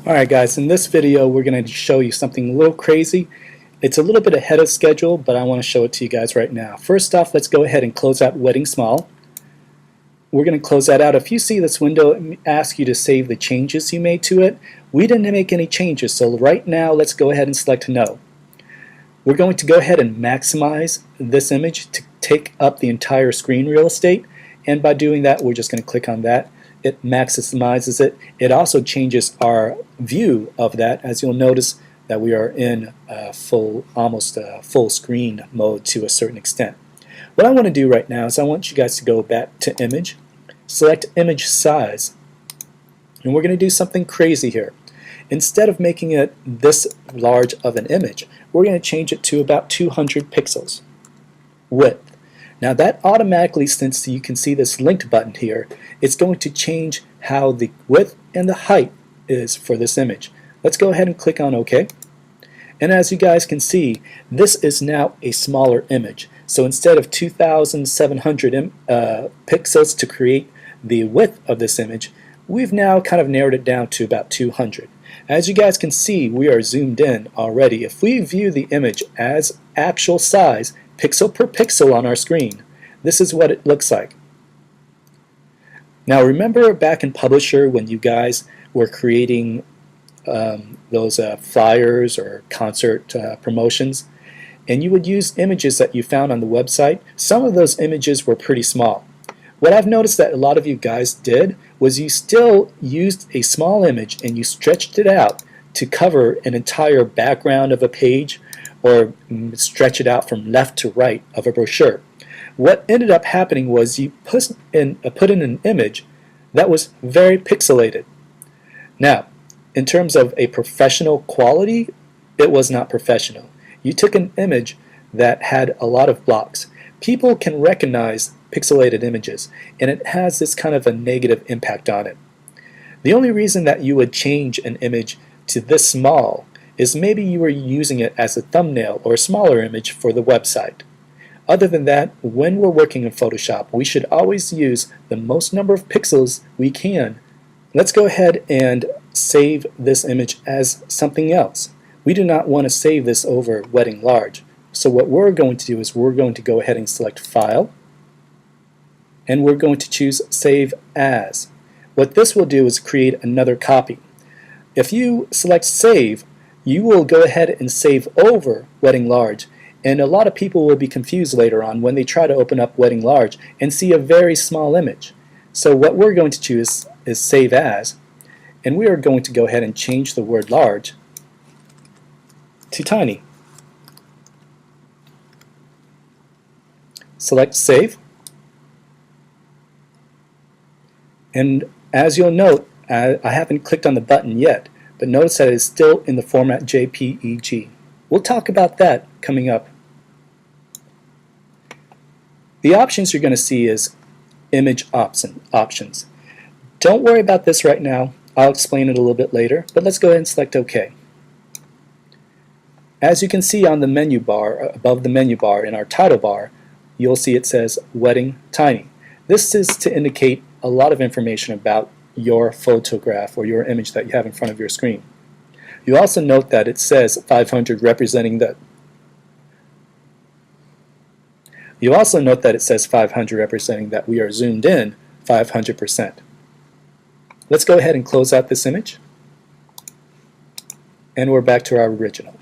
Alright guys, in this video we're going to show you something a little crazy. It's a little bit ahead of schedule, but I want to show it to you guys right now. First off, let's go ahead and close out Wedding Small. We're going to close that out. If you see this window, it asks you to save the changes you made to it. We didn't make any changes, so right now let's go ahead and select No. We're going to go ahead and maximize this image to take up the entire screen real estate, and by doing that we're just going to click on that. It maximizes it. It also changes our view of that, as you'll notice that we are in almost full screen mode to a certain extent. What I want to do right now is I want you guys to go back to Image, select Image Size, and we're going to do something crazy here. Instead of making it this large of an image, we're going to change it to about 200 pixels. Width. Now that automatically, since you can see this linked button here, it's going to change how the width and the height is for this image. Let's go ahead and click on OK. And as you guys can see, this is now a smaller image. So instead of 2,700 pixels to create the width of this image, we've now kind of narrowed it down to about 200. As you guys can see, we are zoomed in already. If we view the image as actual size, pixel per pixel on our screen, this is what it looks like. Now remember back in Publisher when you guys were creating those flyers or concert promotions, and you would use images that you found on the website? Some of those images were pretty small. What I've noticed that a lot of you guys did was you still used a small image and you stretched it out to cover an entire background of a page or stretch it out from left to right of a brochure. What ended up happening was you put in an image that was very pixelated. Now, in terms of a professional quality, it was not professional. You took an image that had a lot of blocks. People can recognize pixelated images, and it has this kind of a negative impact on it. The only reason that you would change an image to this small is maybe you were using it as a thumbnail or a smaller image for the website. Other than that, when we're working in Photoshop, we should always use the most number of pixels we can. Let's go ahead and save this image as something else. We do not want to save this over Wedding Large. So what we're going to do is we're going to go ahead and select File, and we're going to choose Save As. What this will do is create another copy. If you select Save, you will go ahead and save over Wedding Large, and a lot of people will be confused later on when they try to open up Wedding Large and see a very small image. So what we're going to choose is Save As, and we are going to go ahead and change the word large to tiny. Select Save, and as you'll note, I haven't clicked on the button yet, but notice that it is still in the format JPEG. We'll talk about that coming up. The options you're going to see is image options. Don't worry about this right now. I'll explain it a little bit later, but let's go ahead and select OK. As you can see on the menu bar, above the menu bar in our title bar, you'll see it says Wedding Tiny. This is to indicate a lot of information about your photograph or your image that you have in front of your screen. You also note that it says 500 representing that. You also note that it says 500 representing that we are zoomed in 500%. Let's go ahead and close out this image, and we're back to our original.